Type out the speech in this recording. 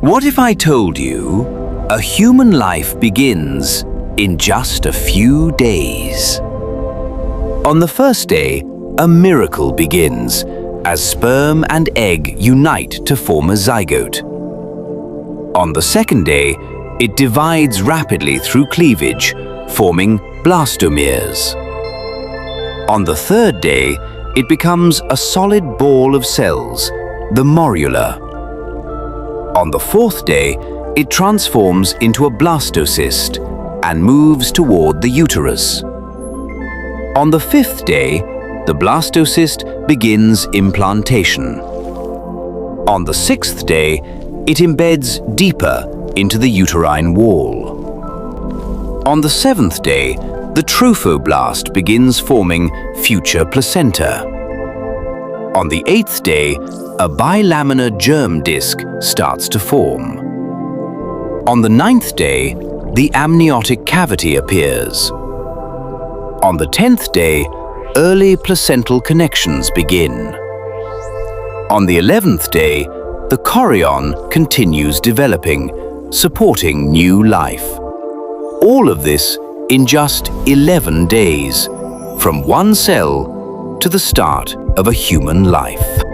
What if I told you a human life begins in just a few days? On the first day, a miracle begins as sperm and egg unite to form a zygote. On the second day, it divides rapidly through cleavage, forming blastomeres. On the third day, it becomes a solid ball of cells, the morula. On the fourth day, it transforms into a blastocyst and moves toward the uterus. On the fifth day, the blastocyst begins implantation. On the sixth day, it embeds deeper into the uterine wall. On the seventh day, the trophoblast begins forming future placenta. On the eighth day, a bilaminar germ disc starts to form. On the ninth day, the amniotic cavity appears. On the 10th day, early placental connections begin. On the 11th day, the chorion continues developing, supporting new life. All of this in just 11 days, from one cell to the start of a human life.